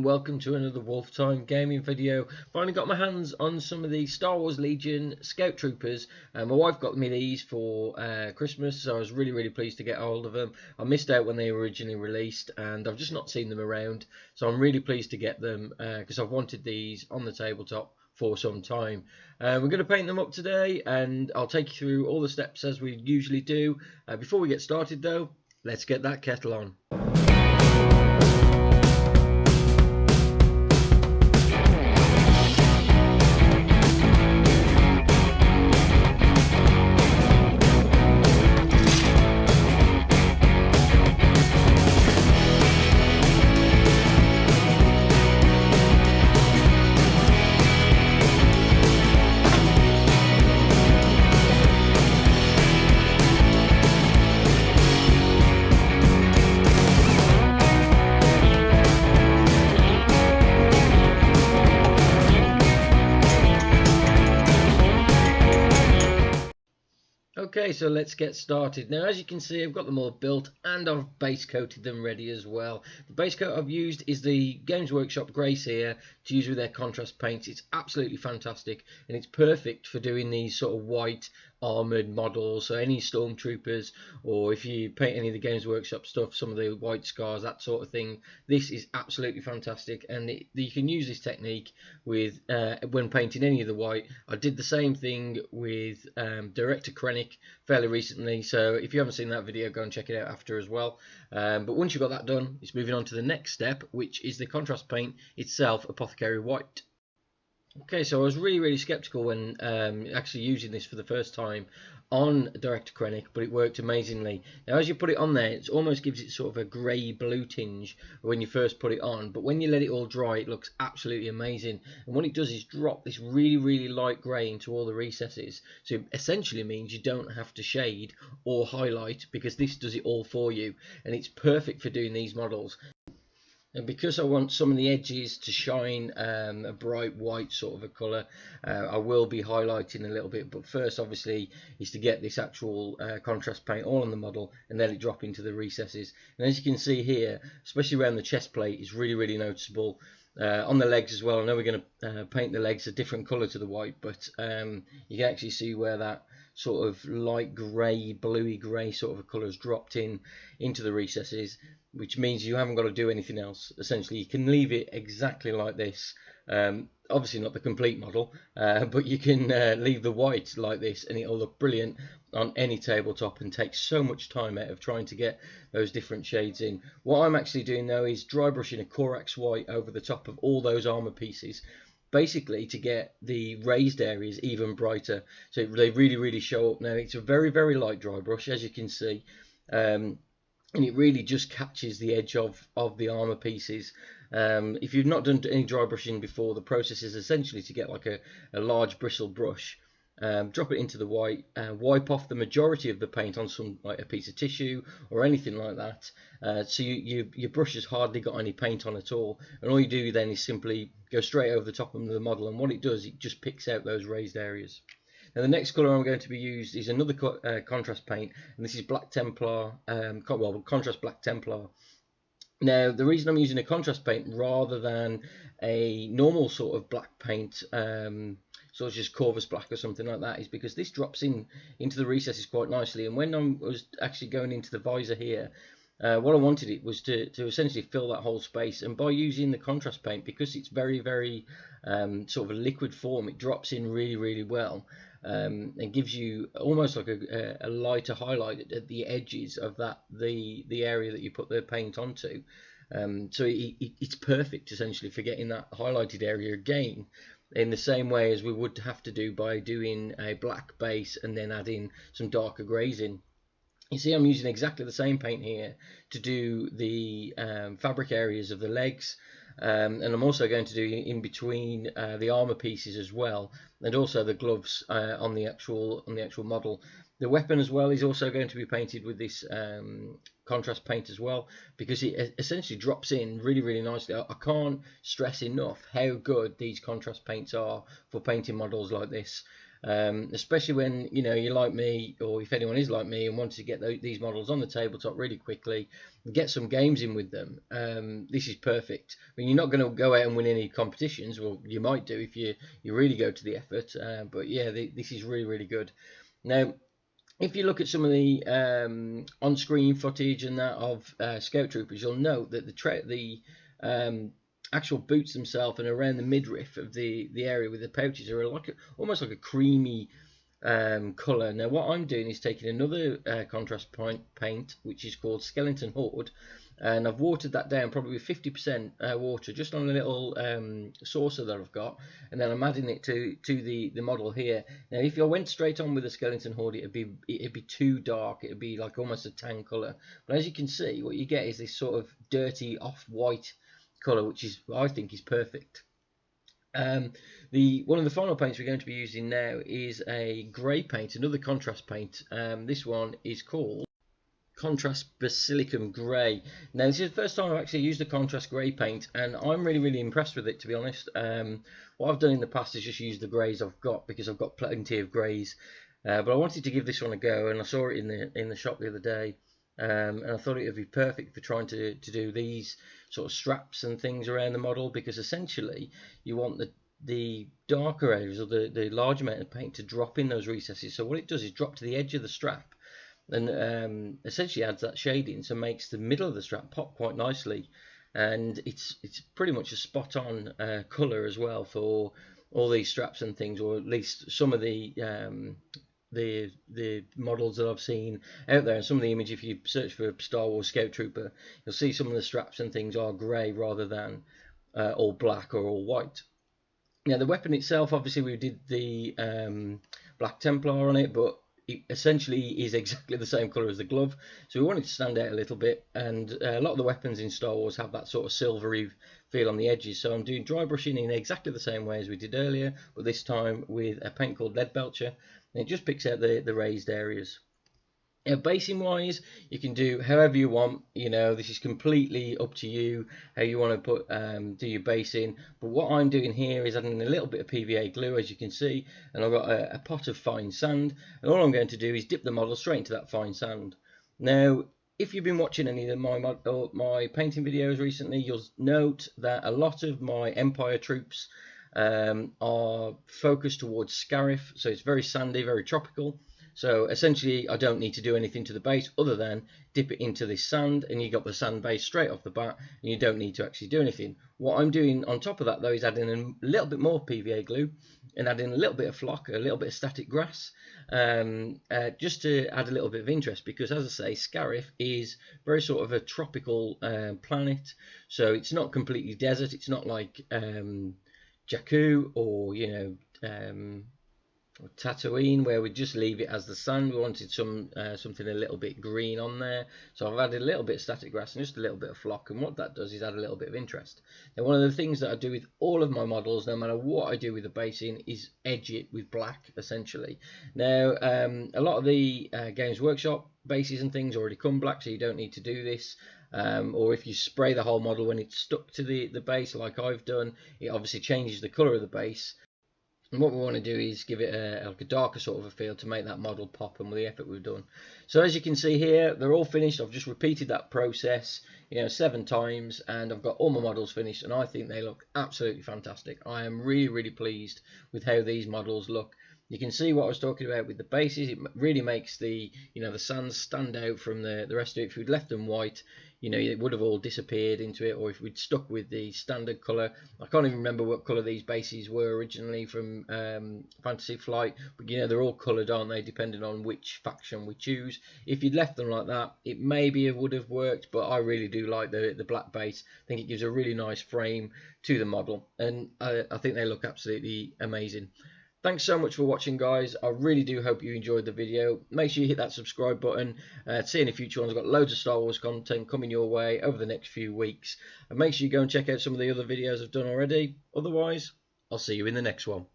and welcome to another Wolftime gaming video. Finally got my hands on some of the Star Wars Legion Scout Troopers. My wife got me these for Christmas, so I was really pleased to get hold of them. I missed out when they were originally released, and I've just not seen them around, so I'm really pleased to get them because I've wanted these on the tabletop for some time. We're going to paint them up today, and I'll take you through all the steps as we usually do. Before we get started though, let's get that kettle on. Okay, so let's get started. Now, as you can see, I've got them all built and I've base coated them ready as well. The base coat I've used is the Games Workshop Grace here to use with their contrast paints. It's absolutely fantastic and it's perfect for doing these sort of white armoured models. So any stormtroopers, or if you paint any of the Games Workshop stuff, some of the white scars, that sort of thing, this is absolutely fantastic. And you can use this technique with when painting any of the white. I did the same thing with Director Krennic fairly recently, so if you haven't seen that video, go and check it out after as well. But once you've got that done, it's moving on to the next step, which is the contrast paint itself, Apothecary White. Okay, so I was really skeptical when actually using this for the first time on Director Krennic, but it worked amazingly. Now, as you put it on there, it almost gives it sort of a grey-blue tinge when you first put it on, but when you let it all dry, it looks absolutely amazing. And what it does is drop this really light grey into all the recesses, so it essentially means you don't have to shade or highlight because this does it all for you, and it's perfect for doing these models. And because I want some of the edges to shine a bright white sort of a colour, I will be highlighting a little bit. But first, obviously, is to get this actual contrast paint all on the model and let it drop into the recesses. And as you can see here, especially around the chest plate, it's really noticeable. On the legs as well, I know we're going to paint the legs a different colour to the white, but you can actually see where that sort of light grey, bluey grey sort of a colour has dropped into the recesses, which means you haven't got to do anything else. Essentially, you can leave it exactly like this. Obviously not the complete model, but you can leave the white like this and it'll look brilliant on any tabletop and take so much time out of trying to get those different shades in. What I'm actually doing now is dry brushing a Corax white over the top of all those armour pieces, basically to get the raised areas even brighter, so they really show up. Now, it's a very light dry brush, as you can see, and it really just catches the edge of the armour pieces. If you've not done any dry brushing before, the process is essentially to get like a large bristle brush, drop it into the white, wipe off the majority of the paint on some, like a piece of tissue or anything like that, so your brush has hardly got any paint on at all, and all you do then is simply go straight over the top of the model, and what it does, it just picks out those raised areas. Now, the next colour I'm going to be used is another contrast paint, and this is Black Templar, contrast Black Templar. Now, the reason I'm using a contrast paint rather than a normal sort of black paint, sort of just Corvus Black or something like that, is because this drops into the recesses quite nicely. And when I was actually going into the visor here, what I wanted it was to essentially fill that whole space, and by using the contrast paint, because it's very sort of a liquid form, it drops in really well, and gives you almost like a lighter highlight at the edges of the area that you put the paint onto. So it's perfect essentially for getting that highlighted area again, in the same way as we would have to do by doing a black base and then adding some darker greys in. You see, I'm using exactly the same paint here to do the fabric areas of the legs, and I'm also going to do in between the armor pieces as well, and also the gloves on the actual model. The weapon as well is also going to be painted with this contrast paint as well, because it essentially drops in really nicely. I can't stress enough how good these contrast paints are for painting models like this. especially when you're like me, or if anyone is like me and wants to get these models on the tabletop really quickly, get some games in with them. This is perfect. I mean, you're not going to go out and win any competitions. Well, you might do if you really go to the effort. But yeah, this is really, really good. Now, if you look at some of the on-screen footage and that of Scout Troopers, you'll note that the actual boots themselves and around the midriff of the area with the pouches are almost like a creamy colour. Now what I'm doing is taking another contrast paint, which is called Skeleton Horde, and I've watered that down probably with 50% water just on a little saucer that I've got, and then I'm adding it to the model here. Now if I went straight on with the Skeleton Horde, it'd be too dark. It'd be like almost a tan colour, but as you can see, what you get is this sort of dirty off-white colour, which I think is perfect. One of the final paints we're going to be using now is a grey paint, another contrast paint. This one is called Contrast Basilicum Grey. Now this is the first time I've actually used a contrast grey paint, and I'm really impressed with it, to be honest. What I've done in the past is just use the greys I've got, because I've got plenty of greys, but I wanted to give this one a go, and I saw it in the shop the other day, and I thought it would be perfect for trying to do these sort of straps and things around the model, because essentially you want the darker areas, or the large amount of paint, to drop in those recesses. So what it does is drop to the edge of the strap, and essentially adds that shading, so makes the middle of the strap pop quite nicely. And it's pretty much a spot on colour as well for all these straps and things, or at least some of the models that I've seen out there. And some of the image, if you search for Star Wars Scout Trooper, you'll see some of the straps and things are grey rather than all black or all white. Now the weapon itself, obviously we did the Black Templar on it, but it essentially is exactly the same colour as the glove, so we wanted to stand out a little bit. And a lot of the weapons in Star Wars have that sort of silvery feel on the edges, so I'm doing dry brushing in exactly the same way as we did earlier, but this time with a paint called Lead Belcher, and it just picks out the raised areas. Now, basing wise, you can do however you want. This is completely up to you how you want to do your basing. But what I'm doing here is adding a little bit of PVA glue, as you can see, and I've got a pot of fine sand, and all I'm going to do is dip the model straight into that fine sand. Now, if you've been watching any of my painting videos recently, you'll note that a lot of my Empire troops are focused towards Scarif, so it's very sandy, very tropical. So essentially I don't need to do anything to the base other than dip it into this sand, and you got the sand base straight off the bat, and you don't need to actually do anything. What I'm doing on top of that though is adding a little bit more PVA glue and adding a little bit of flock, a little bit of static grass, just to add a little bit of interest, because as I say, Scarif is very sort of a tropical planet, so it's not completely desert. It's not like Jakku or or Tatooine, where we just leave it as the sand. We wanted something a little bit green on there, so I've added a little bit of static grass and just a little bit of flock, and what that does is add a little bit of interest. Now one of the things that I do with all of my models, no matter what I do with the basing, is edge it with black essentially. Now a lot of the Games Workshop bases and things already come black, so you don't need to do this. Or if you spray the whole model when it's stuck to the base like I've done, it obviously changes the colour of the base. And what we want to do is give it like a darker sort of a feel to make that model pop, and with the effort we've done. So as you can see here, they're all finished. I've just repeated that process 7 times, and I've got all my models finished, and I think they look absolutely fantastic. I am really pleased with how these models look. You can see what I was talking about with the bases. It really makes the the sands stand out from the rest of it. If we'd left them white, it would have all disappeared into it, or if we'd stuck with the standard colour. I can't even remember what colour these bases were originally from Fantasy Flight, but they're all coloured, aren't they, depending on which faction we choose. If you'd left them like that, it maybe would have worked, but I really do like the black base. I think it gives a really nice frame to the model, and I think they look absolutely amazing. Thanks so much for watching, guys. I really do hope you enjoyed the video. Make sure you hit that subscribe button to see any future ones. I've got loads of Star Wars content coming your way over the next few weeks. And make sure you go and check out some of the other videos I've done already. Otherwise, I'll see you in the next one.